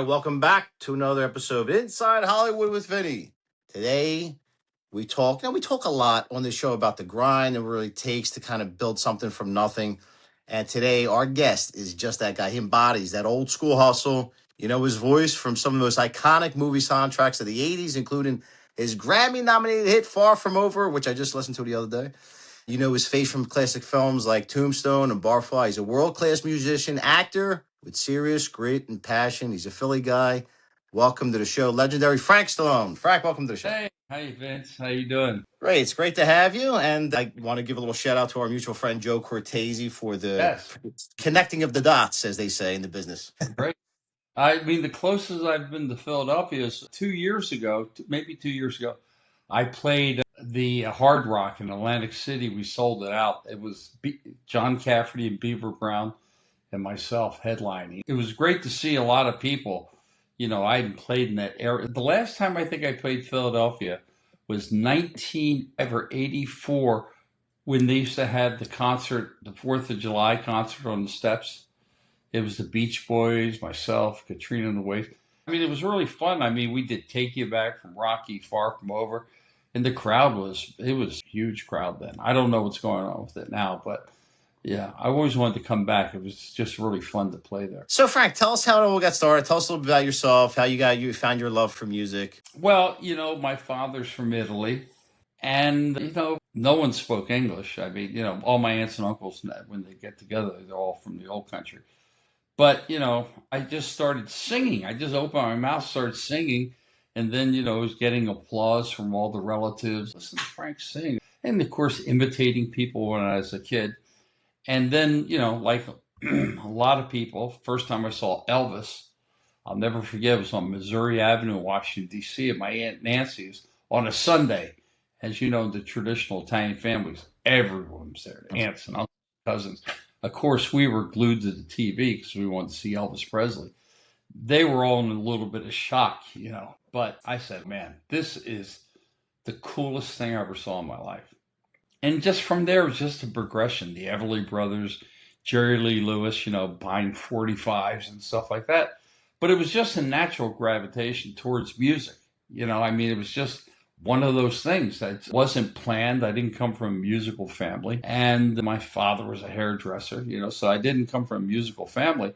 right, welcome back to another episode of Inside Hollywood with Vinny. Today, we talk a lot on this show about the grind and what it really takes to kind of build something from nothing. And today, our guest is just that guy. He embodies that old school hustle. You know his voice from some of the most iconic movie soundtracks of the 80s, including his Grammy-nominated hit Far From Over, which I just listened to the other day. You know his face from classic films like Tombstone and Barfly. He's a world-class musician, actor with serious grit and passion. He's a Philly guy. Welcome to the show, legendary Frank Stallone. Frank, welcome to the show. Hey, Vince. How you doing? Great. It's great to have you. And I want to give a little shout out to our mutual friend, Joe Cortese, for the connecting of the dots, as they say in the business. Great. I mean, the closest I've been to Philadelphia is 2 years ago, maybe 2 years ago. I played the Hard Rock in Atlantic City. We sold it out. It was John Cafferty and Beaver Brown and myself headlining. It was great to see a lot of people. You know, I hadn't played in that area. The last time I think I played Philadelphia was 1984 when they used to have the concert, the 4th of July concert on the steps. It was the Beach Boys, myself, Katrina and the Waves. I mean, it was really fun. I mean, we did Take You Back from Rocky, Far From Over. And the crowd it was a huge crowd then. I don't know what's going on with it now, but yeah, I always wanted to come back. It was just really fun to play there. So, Frank, tell us how it all got started. Tell us a little bit about yourself, how you found your love for music. Well, you know, my father's from Italy, and, you know, no one spoke English. I mean, you know, all my aunts and uncles, when they get together, they're all from the old country. But, you know, I just started singing. I just opened my mouth, started singing. And then, you know, I was getting applause from all the relatives. Listen to Frank sing. And, of course, imitating people when I was a kid. And then, you know, like a lot of people, first time I saw Elvis, I'll never forget, it was on Missouri Avenue in Washington, D.C. at my Aunt Nancy's on a Sunday. As you know, the traditional Italian families, everyone was there, aunts and uncles, cousins. Of course, we were glued to the TV because we wanted to see Elvis Presley. They were all in a little bit of shock, you know. But I said, man, this is the coolest thing I ever saw in my life. And just from there, it was just a progression. The Everly Brothers, Jerry Lee Lewis, you know, buying 45s and stuff like that. But it was just a natural gravitation towards music. You know, I mean, it was just one of those things that wasn't planned. I didn't come from a musical family. And my father was a hairdresser, you know, so I didn't come from a musical family.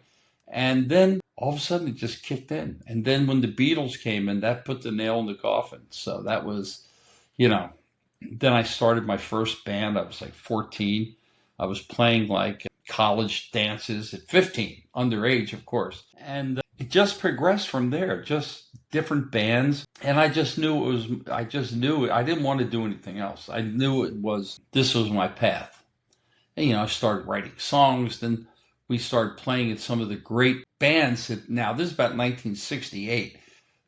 And then all of a sudden it just kicked in. And then when the Beatles came in, that put the nail in the coffin. So that was, you know, then I started my first band. I was like 14. I was playing like college dances at 15, underage, of course. And it just progressed from there, just different bands. And I just knew I didn't want to do anything else. I knew this was my path. And, you know, I started writing songs. Then we started playing at some of the great bands. Now, this is about 1968.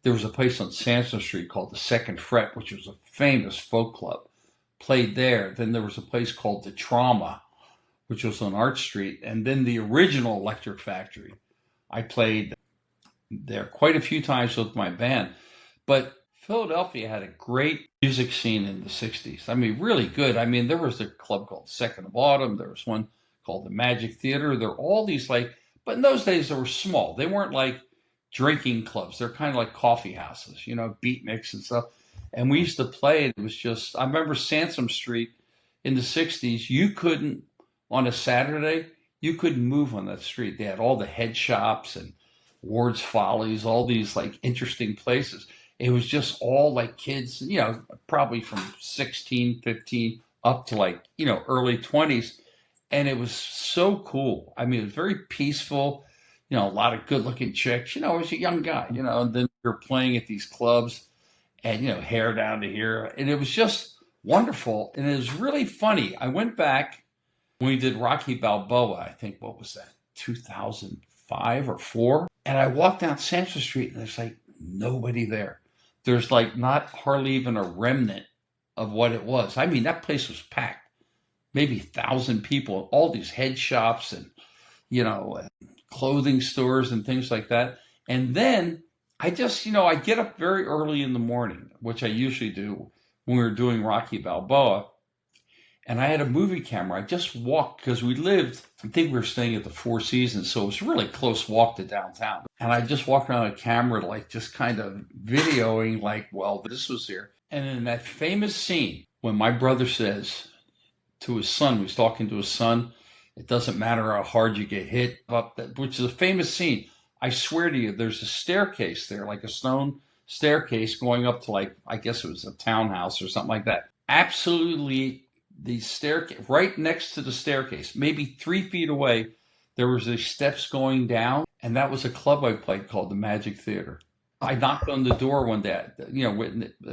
There was a place on Sansom Street called the Second Fret, which was a famous folk club. Played there. Then there was a place called the Trauma, which was on Arch Street. And then the original Electric Factory. I played there quite a few times with my band. But Philadelphia had a great music scene in the 60s. I mean, really good. I mean, there was a club called Second of Autumn. There was one called the Magic Theater. There were all these but in those days they were small. They weren't like drinking clubs. They're kind of like coffee houses, you know, beatniks and stuff. And we used to play. It was just, I remember Sansom Street in the 60s. You couldn't, on a Saturday, you couldn't move on that street. They had all the head shops and Ward's Follies, all these like interesting places. It was just all like kids, you know, probably from 16, 15 up to like, you know, early 20s. And it was so cool. I mean, it was very peaceful, you know, a lot of good looking chicks. You know, I was a young guy, you know, and then we were playing at these clubs and, you know, hair down to here. And it was just wonderful. And it was really funny. I went back when we did Rocky Balboa, I think, what was that, 2005 or 4? And I walked down Sansom Street and there's like nobody there. There's like not hardly even a remnant of what it was. I mean, that place was packed. Maybe 1,000 people, all these head shops and, you know, clothing stores and things like that. And then I just, you know, I get up very early in the morning, which I usually do when we were doing Rocky Balboa. And I had a movie camera. I just walked because we lived, I think we were staying at the Four Seasons, so it was a really close walk to downtown. And I just walked around with a camera, like just kind of videoing, like, well, this was here. And in that famous scene, when my brother says to his son, he's talking to his son, it doesn't matter how hard you get hit, which is a famous scene. I swear to you, there's a staircase there, like a stone staircase going up to, like, I guess it was a townhouse or something like that. Absolutely, the staircase, right next to the staircase, maybe 3 feet away, there was these steps going down, and that was a club I played called the Magic Theater. I knocked on the door one day,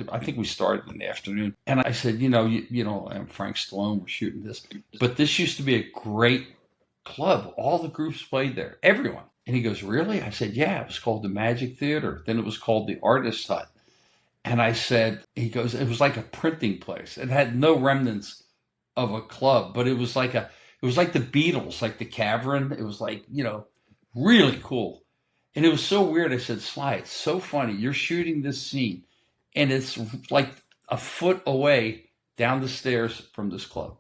I think we started in the afternoon, and I said, and Frank Stallone was shooting this, but this used to be a great club. All the groups played there, everyone. And he goes, really? I said, yeah, it was called the Magic Theater. Then it was called the Artist Hut. And I said, he goes, it was like a printing place. It had no remnants of a club, but it was like the Beatles, like the Cavern. It was like, really cool. And it was so weird. I said, Sly, it's so funny. You're shooting this scene, and it's like a foot away down the stairs from this club.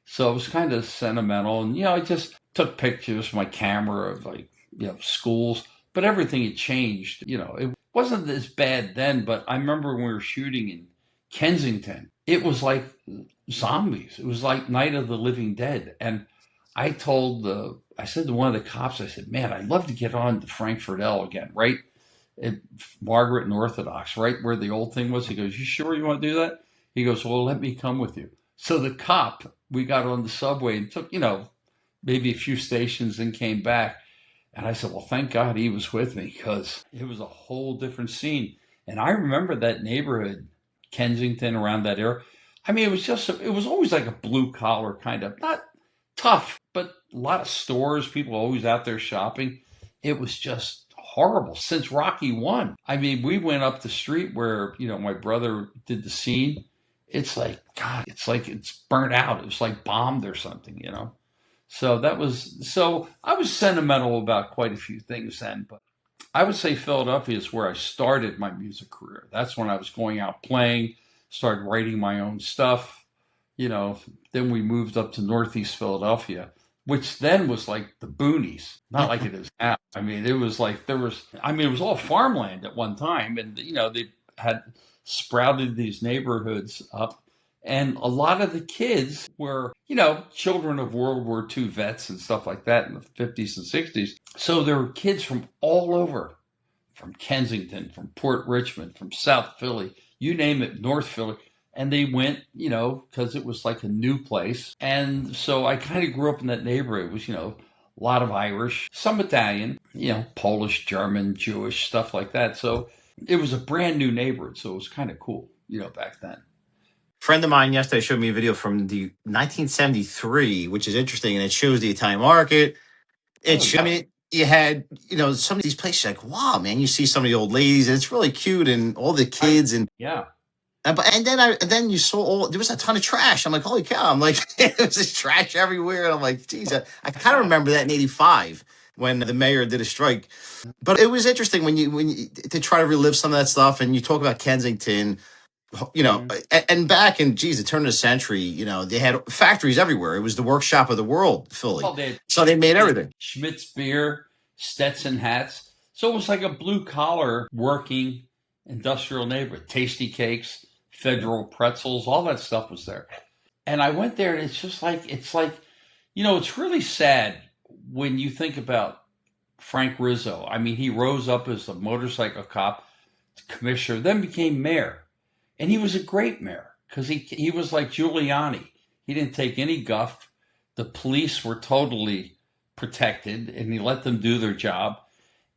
So it was kind of sentimental. And, I just took pictures with my camera of, like, schools, but everything had changed. It wasn't as bad then, but I remember when we were shooting in Kensington, it was like zombies. It was like Night of the Living Dead. And I said to one of the cops, I said, man, I'd love to get on to Frankfurt L again, right at Margaret and Orthodox, right where the old thing was. He goes, you sure you want to do that? He goes, well, let me come with you. So the cop, we got on the subway and took, maybe a few stations and came back. And I said, well, thank God he was with me, because it was a whole different scene. And I remember that neighborhood, Kensington, around that area. I mean, it was always like a blue collar kind of, not tough, but a lot of stores, people always out there shopping. It was just horrible since Rocky 1. I mean, we went up the street where, my brother did the scene. It's like, God, it's like it's burnt out. It was like bombed or something, So I was sentimental about quite a few things then, but I would say Philadelphia is where I started my music career. That's when I was going out playing, started writing my own stuff. Then we moved up to Northeast Philadelphia, which then was like the boonies, not like it is now. I mean, it was like it was all farmland at one time, and they had sprouted these neighborhoods up. And a lot of the kids were, children of World War II vets and stuff like that in the 50s and 60s. So there were kids from all over, from Kensington, from Port Richmond, from South Philly, you name it, North Philly. And they went, because it was like a new place. And so I kind of grew up in that neighborhood. It was, a lot of Irish, some Italian, Polish, German, Jewish, stuff like that. So it was a brand new neighborhood. So it was kind of cool, back then. Friend of mine yesterday showed me a video from the 1973, which is interesting, and it shows the Italian market. I mean, you had, some of these places, like, wow, man, you see some of the old ladies, and it's really cute, and all the kids, and yeah. And then you saw there was a ton of trash. I'm like, holy cow! I'm like, there was this trash everywhere, and I'm like, geez, I kind of remember that in '85 when the mayor did a strike. But it was interesting when you to try to relive some of that stuff, and you talk about Kensington. And back in, the turn of the century, they had factories everywhere. It was the workshop of the world, Philly. Well, so they made everything. Schmidt's beer, Stetson hats. So it was like a blue collar working industrial neighborhood. Tasty cakes, Federal pretzels, all that stuff was there. And I went there, and it's really sad when you think about Frank Rizzo. I mean, he rose up as a motorcycle cop, commissioner, then became mayor. And he was a great mayor because he was like Giuliani. He didn't take any guff. The police were totally protected, and he let them do their job.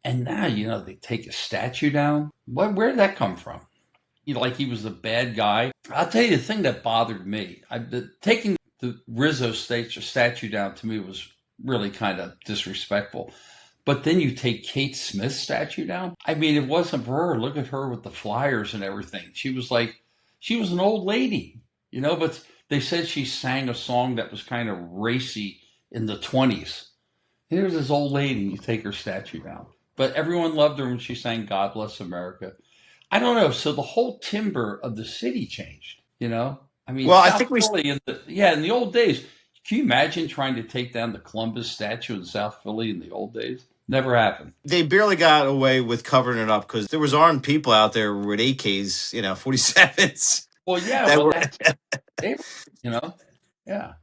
And now, they take a statue down. Where did that come from? Like he was a bad guy. I'll tell you the thing that bothered me. Taking the Rizzo statue down to me was really kind of disrespectful. But then you take Kate Smith's statue down. I mean, it wasn't for her. Look at her with the flyers and everything. She was an old lady, but they said she sang a song that was kind of racy in the 20s. Here's this old lady, and you take her statue down. But everyone loved her when she sang God Bless America. I don't know. So the whole timbre of the city changed, I mean, Well, I South think we Philly in the old days. Can you imagine trying to take down the Columbus statue in South Philly in the old days? Never happened. they barely got away with covering it up because there was armed people out there with AKs, 47s Well, yeah, that well, were that's they, you know, yeah.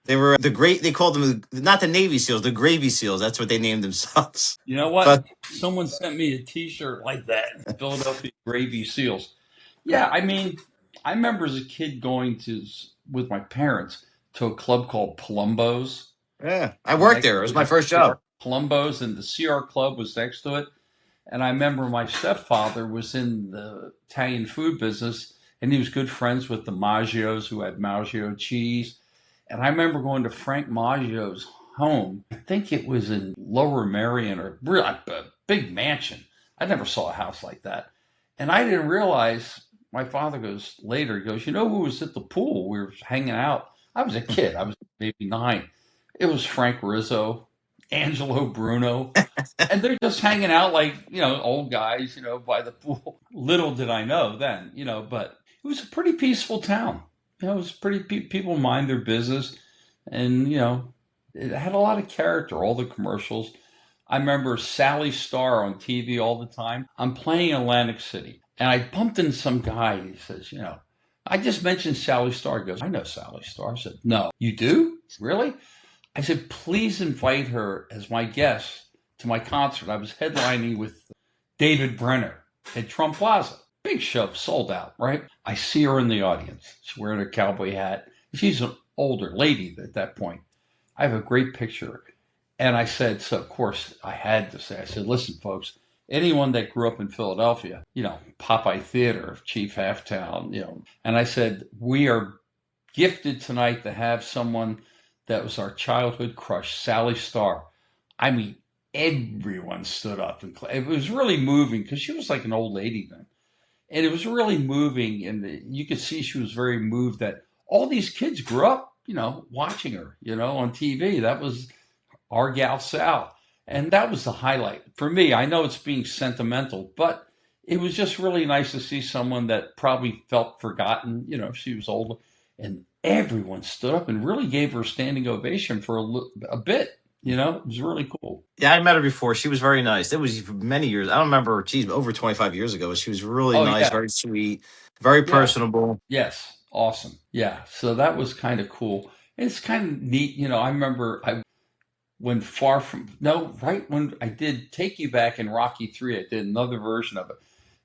they were the great. They called them not the Navy SEALs, the Gravy SEAls. That's what they named themselves. You know what? But Someone sent me a T-shirt like that. Philadelphia Gravy Seals. Yeah, I mean, I remember as a kid going to with my parents to a club called Palumbo's. yeah, I And worked that there. It club was was my in first CR job. Palumbo's, and the CR Club was next to it. And I remember my stepfather was in the Italian food business, and he was good friends with the Maggios, who had Maggio cheese. And I remember going to Frank Maggio's home. I think it was in Lower Merion, or really a big mansion. I never saw a house like that. And I didn't realize, my father goes later, he goes, you know who was at the pool? We were hanging out. I was a kid. I was maybe 9. It was Frank Rizzo, Angelo Bruno, and they're just hanging out like, old guys, by the pool. Little did I know then, but it was a pretty peaceful town. It was pretty, people mind their business, and, it had a lot of character, all the commercials. I remember Sally Star on TV all the time. I'm playing in Atlantic City, and I bumped into some guy. He says, I just mentioned Sally Star. He goes, I know Sally Star. I said, no, you do? Really? I said, please invite her as my guest to my concert. I was headlining with David Brenner at Trump Plaza. Big show, sold out, right? I see her in the audience. She's wearing a cowboy hat. She's an older lady at that point. I have a great picture. And I said, so of course I had to say, I said, listen, folks, anyone that grew up in Philadelphia, Popeye Theater, Chief Halftown, and I said, we are gifted tonight to have someone that was our childhood crush, Sally Star. I mean, everyone stood up, and it was really moving because she was like an old lady then. And it was really moving, and you could see she was very moved that all these kids grew up, watching her, on TV. That was our gal Sal. And that was the highlight for me. I know it's being sentimental, but it was just really nice to see someone that probably felt forgotten. She was old, and everyone stood up and really gave her a standing ovation for a bit. It was really cool. Yeah, I met her before. She was very nice. It was many years. I don't remember. Geez, over 25 years ago. She was really Oh, nice, yeah. very sweet, very Yeah. personable. Yes. Awesome. Yeah. So that was kind of cool. It's kind of neat. I remember when right when I did Take You Back in Rocky 3, I did another version of it.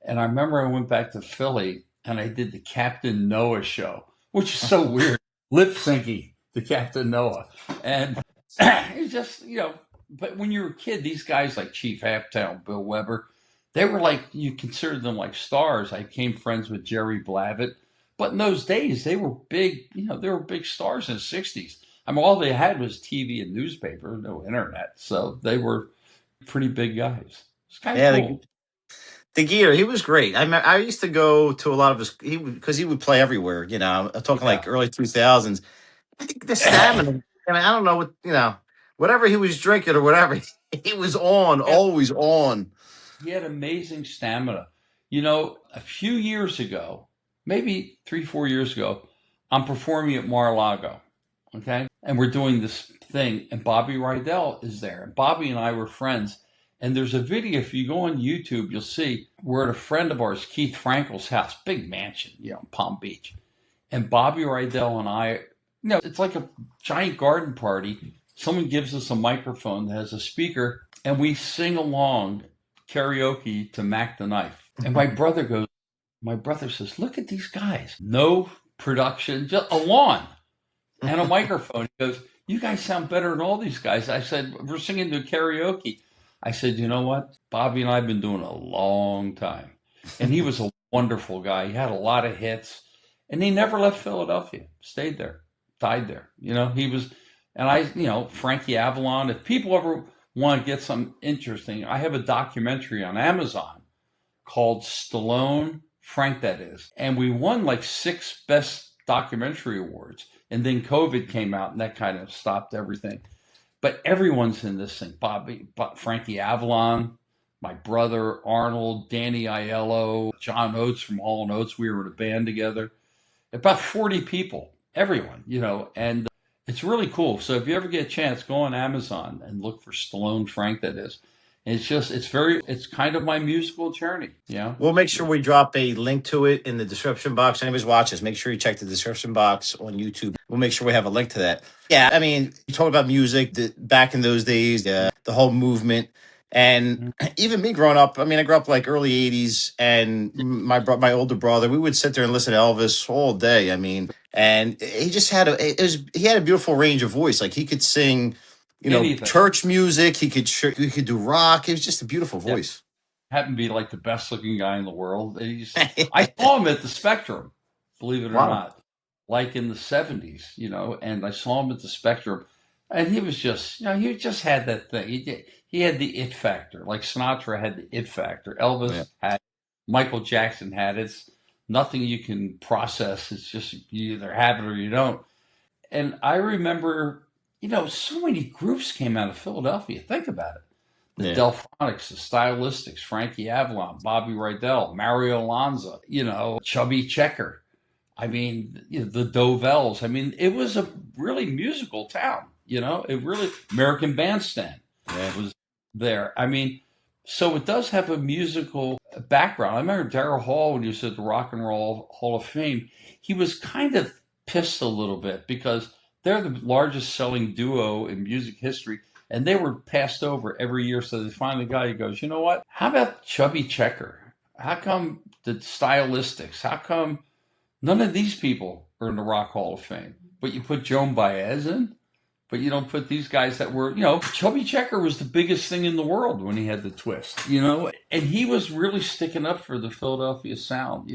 And I remember I went back to Philly and I did the Captain Noah show, which is so weird. Lip syncing the Captain Noah. And it's just, but when you were a kid, these guys like Chief Halftown, Bill Weber, they were like, you considered them like stars. I became friends with Jerry Blavat. But in those days, they were big, they were big stars in the 60s. I mean, all they had was TV and newspaper, no internet. So they were pretty big guys. It's kind of Yeah, cool. the gear, he was great. I used to go to a lot of his because he would play everywhere. I'm talking Yeah. like early 2000s. I think the stamina. I mean, I don't know what whatever he was drinking or whatever, he was on, Yeah. always on. He had amazing stamina. A few years ago, maybe 3, 4 years ago, I'm performing at Mar-a-Lago. Okay. And we're doing this thing, and Bobby Rydell is there. And Bobby and I were friends. And there's a video, if you go on YouTube, you'll see we're at a friend of ours, Keith Frankel's house, big mansion, in Palm Beach. And Bobby Rydell and I, it's like a giant garden party. Someone gives us a microphone that has a speaker, and we sing along karaoke to Mac the Knife. And my brother says, look at these guys. No production, just a lawn and a microphone. He goes, you guys sound better than all these guys. I said, we're singing to karaoke. I said, you know what? Bobby and I have been doing a long time. And he was a wonderful guy. He had a lot of hits. And he never left Philadelphia. Stayed there. Died there. He was, and Frankie Avalon. If people ever want to get something interesting, I have a documentary on Amazon called Stallone, Frank that is. And we won like 6 best documentary awards. And then COVID came out and that kind of stopped everything. But everyone's in this thing. Frankie Avalon, my brother Arnold, Danny Aiello, John Oates from Hall & Oates. We were in a band together. about 40 people, everyone, and it's really cool. So if you ever get a chance, go on Amazon and look for Stallone Frank, that is. And it's kind of my musical journey, We'll make sure we drop a link to it in the description box. Anybody's watches, make sure you check the description box on YouTube. We'll make sure we have a link to that. Yeah, I mean, you talk about music back in those days, the whole movement. And even me growing up, I mean, I grew up like early 80s, and my older brother, we would sit there and listen to Elvis all day. I mean, and he just had he had a beautiful range of voice. Like he could sing, Anything. church music. He could do rock. It was just a beautiful voice. Happened to be like the best looking guy in the world. I saw him at the Spectrum, believe it or Wow. not, like in the 70s, and I saw him at the Spectrum, and he was just, he just had that thing. He had the it factor, like Sinatra had the it factor. Elvis had, Michael Jackson had it. It's nothing you can process. It's just you either have it or you don't. And I remember, so many groups came out of Philadelphia. Think about it. The Delphonics, the Stylistics, Frankie Avalon, Bobby Rydell, Mario Lanza, Chubby Checker. I mean, the Dovells. I mean, it was a really musical town, American Bandstand was there. I mean, so it does have a musical background. I remember Daryl Hall, when he was at the Rock and Roll Hall of Fame, he was kind of pissed a little bit because they're the largest selling duo in music history. And they were passed over every year. So they finally got, he goes, you know what? How about Chubby Checker? How come the Stylistics? How come none of these people are in the Rock Hall of Fame? But you put Joan Baez in, but you don't put these guys that were, Chubby Checker was the biggest thing in the world when he had the twist, and he was really sticking up for the Philadelphia sound,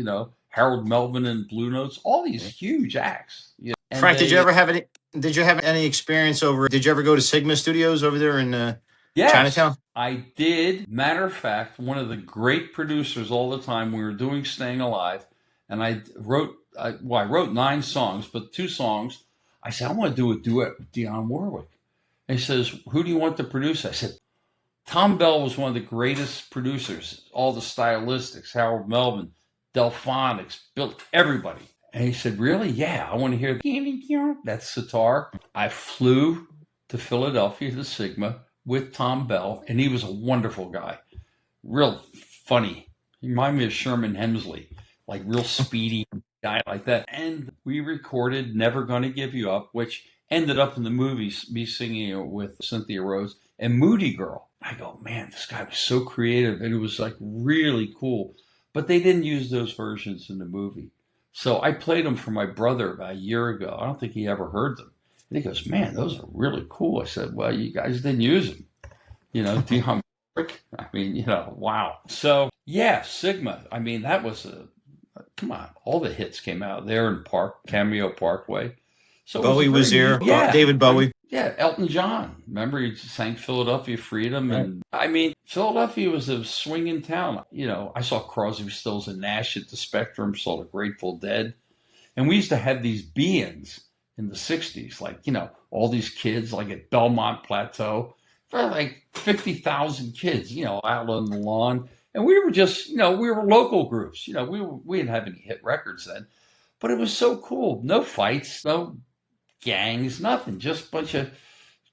Harold Melvin and Blue Notes, all these huge acts. Frank, did you have any experience did you ever go to Sigma Studios over there in Chinatown? I did. Matter of fact, one of the great producers all the time, we were doing Staying Alive, and I wrote 9 songs, but 2 songs, I said, I want to do a duet with Dionne Warwick. And he says, who do you want to produce? I said, Tom Bell was one of the greatest producers, all the Stylistics, Harold Melvin, Delphonics, built everybody. And he said, really? Yeah, I want to hear that sitar. I flew to Philadelphia to Sigma with Tom Bell, and he was a wonderful guy. Real funny. He reminded me of Sherman Hemsley, like real speedy guy like that. And we recorded Never Gonna Give You Up, which ended up in the movies, me singing it with Cynthia Rose and Moody Girl. I go, man, this guy was so creative, and it was like really cool. But they didn't use those versions in the movie. So I played them for my brother about a year ago. I don't think he ever heard them. And he goes, man, those are really cool. I said, well, you guys didn't use them. Dionne Warwick. I mean, wow. So, yeah, Sigma. I mean, that was come on. All the hits came out there in Cameo Parkway. So Bowie was there. Yeah. David Bowie. Yeah, Elton John. Remember, he sang Philadelphia Freedom. Right. And I mean, Philadelphia was a swinging town. I saw Crosby, Stills, and Nash at the Spectrum, saw the Grateful Dead. And we used to have these be-ins in the 60s, like, all these kids, like at Belmont Plateau, for like 50,000 kids, out on the lawn. And we were just, we were local groups. We didn't have any hit records then. But it was so cool. No fights, no gangs, nothing. Just a bunch of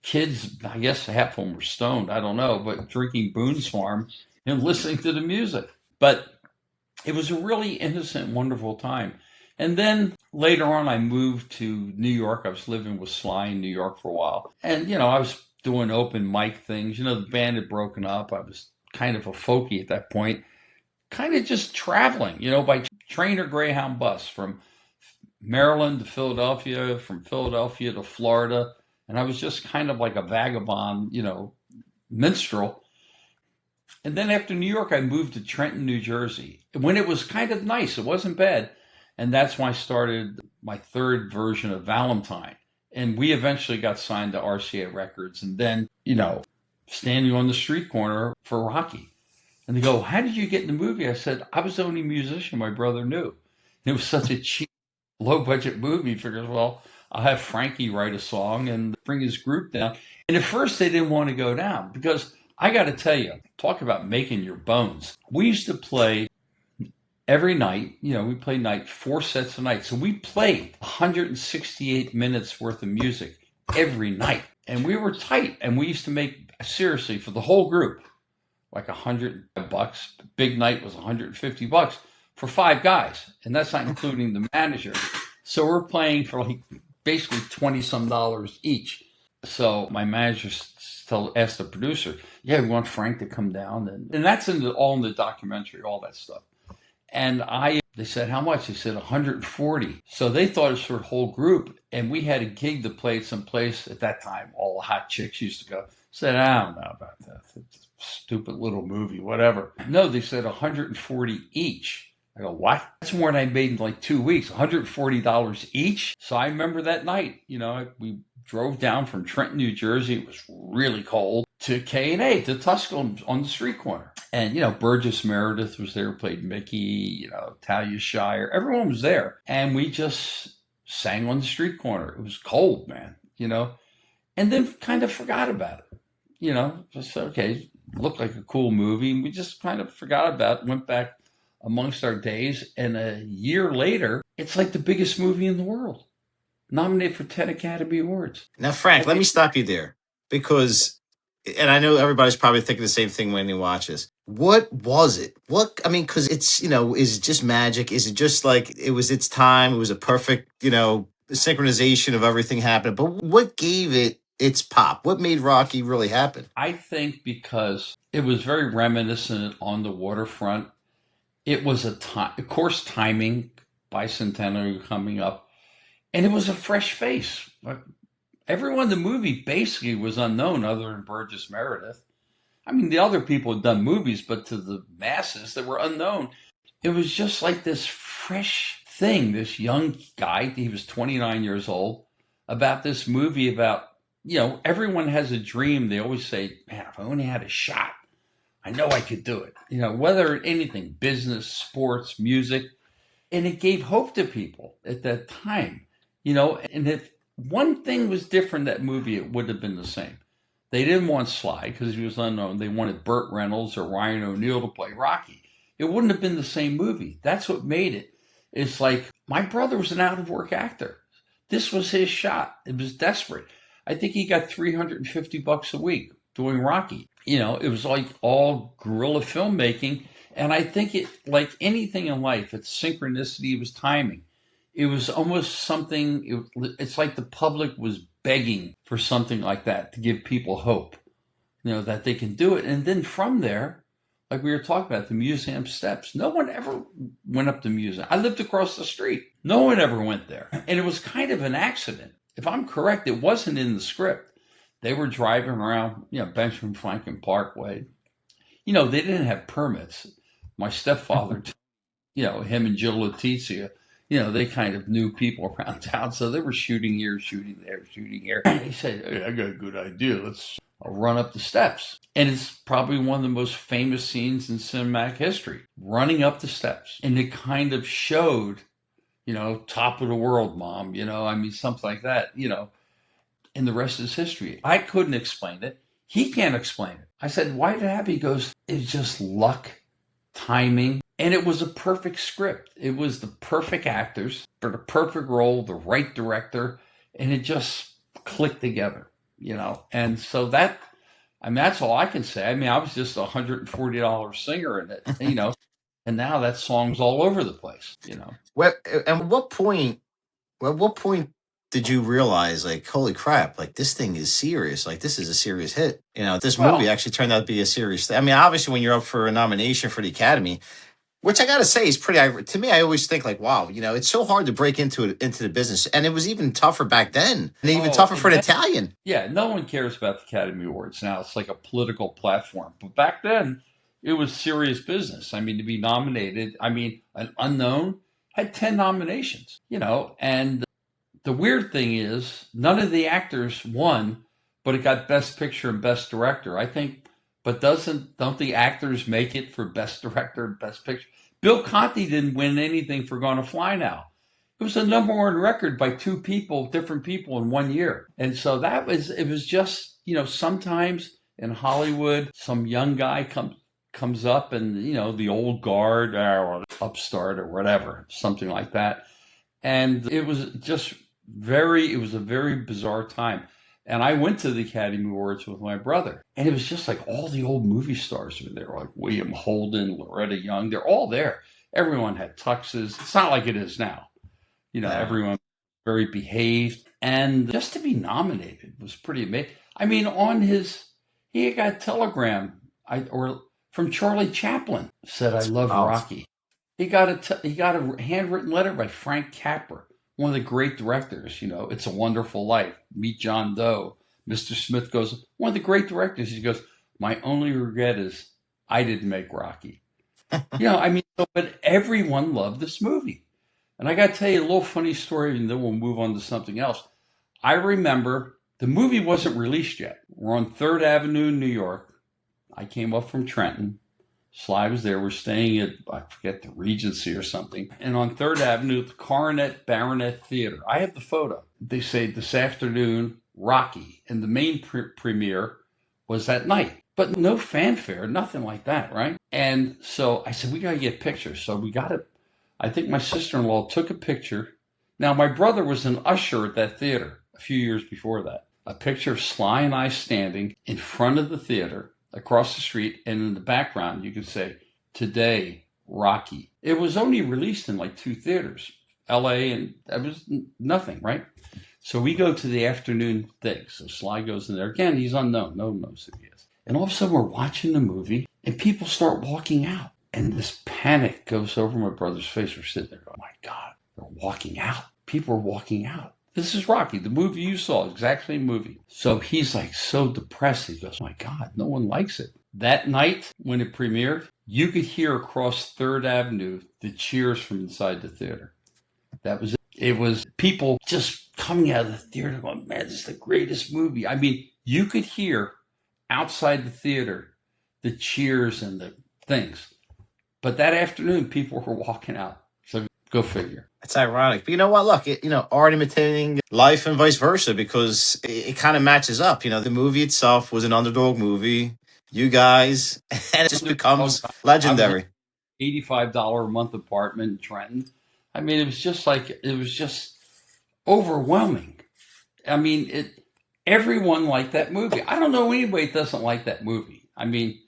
kids. I guess half of them were stoned. I don't know, but drinking Boone's Farm and listening to the music. But it was a really innocent, wonderful time. And then later on, I moved to New York. I was living with Sly in New York for a while. And, I was doing open mic things. The band had broken up. I was kind of a folkie at that point. Kind of just traveling, by train or Greyhound bus from Maryland to Philadelphia, from Philadelphia to Florida. And I was just kind of like a vagabond, minstrel. And then after New York, I moved to Trenton, New Jersey, when it was kind of nice. It wasn't bad. And that's when I started my 3rd version of Valentine. And we eventually got signed to RCA Records. And then, standing on the street corner for Rocky. And they go, how did you get in the movie? I said, I was the only musician my brother knew. And it was such a cheap, low-budget movie. Figures, well, I'll have Frankie write a song and bring his group down. And at first, they didn't want to go down because I got to tell you, talk about making your bones. We used to play every night. We played night, 4 sets a night. So we played 168 minutes worth of music every night. And we were tight. And we used to make, seriously, for the whole group, like $100. Big night was $150 for 5 guys. And that's not including the manager. So we're playing for like basically 20 some dollars each. So my manager asked the producer, yeah, we want Frank to come down. And that's all in the documentary, all that stuff. And they said, how much? They said 140. So they thought it was for the whole group. And we had a gig to play at some place at that time. All the hot chicks used to go. Said, I don't know about that. It's a stupid little movie, whatever. No, they said 140 each. I go, what? That's more than I made in like 2 weeks, $140 each. So I remember that night, we drove down from Trenton, New Jersey. It was really cold, to K&A, to Tusculum on the street corner. And, Burgess Meredith was there, played Mickey, Talia Shire. Everyone was there. And we just sang on the street corner. It was cold, man, and then kind of forgot about it. Just, okay, looked like a cool movie. And we just kind of forgot about it, went back amongst our days, and a year later, it's like the biggest movie in the world, nominated for 10 Academy Awards. Now, Frank, let me stop you there, because, and I know everybody's probably thinking the same thing when they watch this. What was it? Because it's, is it just magic? Is it just like it was its time? It was a perfect, synchronization of everything happening. But what gave it its pop? What made Rocky really happen? I think because it was very reminiscent on the waterfront. It was of course, timing, bicentennial coming up, and it was a fresh face. Everyone in the movie basically was unknown other than Burgess Meredith. I mean, the other people had done movies, but to the masses, they were unknown. It was just like this fresh thing, this young guy, he was 29 years old, about this movie about, everyone has a dream. They always say, man, if I only had a shot, I know I could do it. Whether anything, business, sports, music. And it gave hope to people at that time. And if one thing was different, that movie, it wouldn't have been the same. They didn't want Sly because he was unknown. They wanted Burt Reynolds or Ryan O'Neal to play Rocky. It wouldn't have been the same movie. That's what made it. It's like, my brother was an out-of-work actor. This was his shot. It was desperate. I think he got $350 a week doing Rocky. It was like all guerrilla filmmaking. And I think it, like anything in life, it's synchronicity, it was timing. It was almost something, it's like the public was begging for something like that to give people hope, that they can do it. And then from there, like we were talking about, the museum steps, no one ever went up the museum. I lived across the street. No one ever went there. And it was kind of an accident. If I'm correct, it wasn't in the script. They were driving around, Benjamin Franklin Parkway. They didn't have permits. My stepfather, him and Jill Letizia, they kind of knew people around town. So they were shooting here, shooting there, shooting here. He said, hey, I got a good idea. Let's run up the steps. And it's probably one of the most famous scenes in cinematic history, running up the steps. And it kind of showed, top of the world, Mom, something like that, and the rest is history. I couldn't explain it. He can't explain it. I said, why did it happen? He goes, it's just luck, timing. And it was a perfect script. It was the perfect actors for the perfect role, the right director. And it just clicked together, And so that's all I can say. I was just a $140 singer in it, and now that song's all over the place, Well, and at what point did you realize, like, holy crap, like, this thing is serious, like, this is a serious hit, this movie actually turned out to be a serious thing? Obviously, when you're up for a nomination for the Academy, which I gotta say is pretty, to me, I always think like, wow, it's so hard to break into the business, and it was even tougher back then, and even tougher for an Italian. Yeah, no one cares about the Academy Awards now. It's like a political platform, but back then it was serious business. To be nominated, an unknown had 10 nominations, and the weird thing is none of the actors won, but it got Best Picture and Best Director, I think. But don't the actors make it for Best Director and Best Picture? Bill Conti didn't win anything for Gonna Fly Now. It was a number one record by different people in 1 year. And so it was just, sometimes in Hollywood, some young guy comes up and, the old guard, upstart or whatever, something like that. And it was it was a very bizarre time. And I went to the Academy Awards with my brother, and it was just like all the old movie stars were there, like William Holden, Loretta Young. They're all there. Everyone had tuxes. It's not like it is now. Everyone very behaved. And just to be nominated was pretty amazing. I mean, he got a telegram from Charlie Chaplin said, "I love Rocky." He got a handwritten letter by Frank Capra, one of the great directors. It's a Wonderful Life, Meet John Doe. Mr. Smith goes, one of the great directors. He goes, "My only regret is I didn't make Rocky." But everyone loved this movie. And I got to tell you a little funny story, and then we'll move on to something else. I remember the movie wasn't released yet. We're on 3rd Avenue in New York. I came up from Trenton. Sly was there. We're staying at, I forget, the Regency or something. And on 3rd Avenue, the Coronet Baronet Theater. I have the photo. They say this afternoon, Rocky. And the main premiere was that night. But no fanfare, nothing like that, right? And so I said, we got to get pictures. So we got it. I think my sister-in-law took a picture. Now, my brother was an usher at that theater a few years before that. A picture of Sly and I standing in front of the theater across the street, and in the background you could say, "Today, Rocky." It was only released in like 2 theaters, LA, and that was nothing, right? So we go to the afternoon thing. So Sly goes in there. Again, he's unknown. No one knows who he is. And all of a sudden we're watching the movie, and people start walking out. And this panic goes over my brother's face. We're sitting there going, "Oh my God, they're walking out. People are walking out. This is Rocky, the movie you saw, exactly the movie." So he's like so depressed. He goes, "Oh my God, no one likes it." That night when it premiered, you could hear across 3rd Avenue the cheers from inside the theater. That was it. It was people just coming out of the theater going, "Man, this is the greatest movie." I mean, you could hear outside the theater the cheers and the things. But that afternoon, people were walking out. So go figure. It's ironic. But you know what? Look, art imitating life and vice versa, because it kind of matches up. The movie itself was an underdog movie. You guys, and it just becomes legendary. $85 a month apartment in Trenton. I mean, it was just overwhelming. I mean, everyone liked that movie. I don't know anybody that doesn't like that movie. I mean,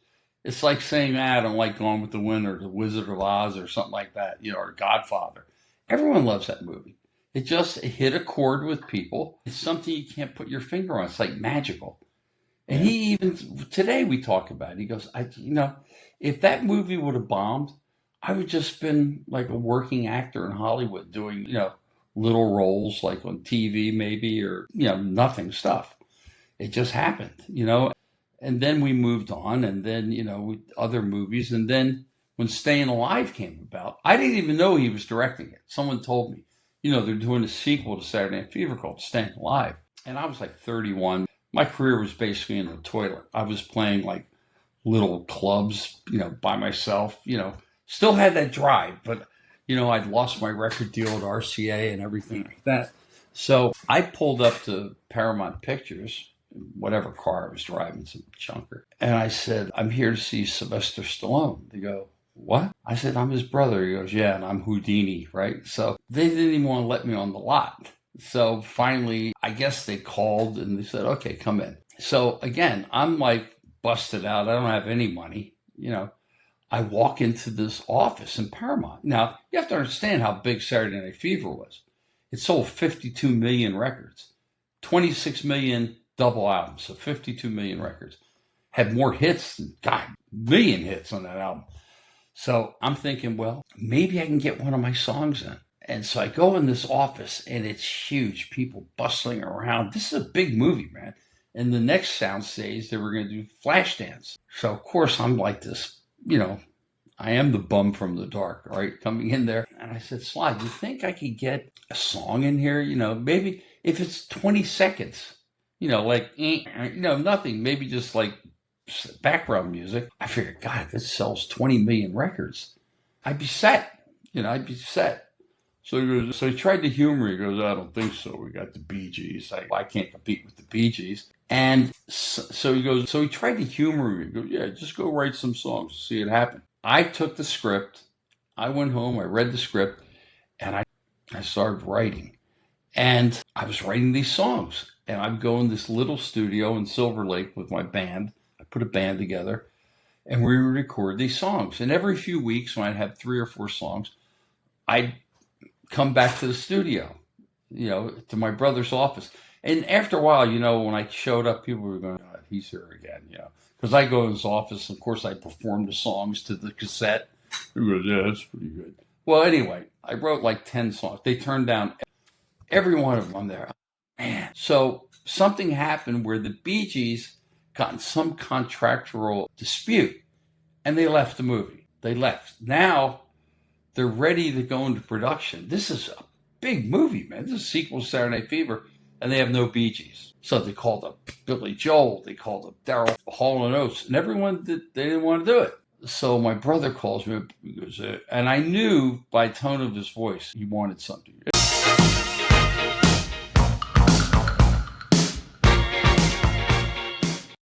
it's like saying, I don't like Gone with the Wind or The Wizard of Oz or something like that, or Godfather. Everyone loves that movie. It hit a chord with people. It's something you can't put your finger on. It's like magical. And he even, today we talk about it. He goes, if that movie would have bombed, I would just been like a working actor in Hollywood doing, little roles like on TV maybe, or, nothing stuff. It just happened, And then we moved on, and then, other movies. And then when Staying Alive came about, I didn't even know he was directing it. Someone told me, they're doing a sequel to Saturday Night Fever called Staying Alive. And I was like 31. My career was basically in the toilet. I was playing like little clubs, by myself, still had that drive, but, I'd lost my record deal at RCA and everything like that. So I pulled up to Paramount Pictures, whatever car I was driving, some junker. And I said, "I'm here to see Sylvester Stallone." They go, "What?" I said, "I'm his brother." He goes, "Yeah, and I'm Houdini," right? So they didn't even want to let me on the lot. So finally, I guess they called and they said, "Okay, come in." So again, I'm like busted out. I don't have any money. I walk into this office in Paramount. Now, you have to understand how big Saturday Night Fever was. It sold 52 million records, 26 million double albums, so 52 million records. Had more hits than, million hits on that album. So I'm thinking, well, maybe I can get one of my songs in. And so I go in this office, and it's huge, people bustling around. This is a big movie, man. And the next soundstage, they were going to do Flashdance. So, of course, I'm like this, I am the bum from the dark, right, coming in there. And I said, "Sly, do you think I could get a song in here? Maybe if it's 20 seconds, nothing, maybe just like background music." I figured, God, if it sells 20 million records, I'd be set. I'd be set. So he tried to humor. He goes, "I don't think so. We got the Bee Gees. I can't compete with the Bee Gees." And so he goes, so he tried to humor me. He goes, "Yeah, just go write some songs, see it happen." I took the script. I went home, I read the script, and I started writing. And I was writing these songs. And I'd go in this little studio in Silver Lake with my band. I put a band together, and we would record these songs. And every few weeks, when I'd have 3 or 4 songs, I'd come back to the studio, to my brother's office. And after a while, when I showed up, people were going, "God, he's here again," because I go to his office. And of course, I perform the songs to the cassette. He goes, "Yeah, that's pretty good." Well, anyway, I wrote like 10 songs. They turned down every one of them on there. Man. So something happened where the Bee Gees got in some contractual dispute, and they left the movie. They left. Now they're ready to go into production. This is a big movie, man. This is a sequel to Saturday Night Fever, and they have no Bee Gees. So they called up Billy Joel, they called up Daryl Hall & Oates, and everyone they didn't want to do it. So my brother calls me, he goes, and I knew by tone of his voice he wanted something.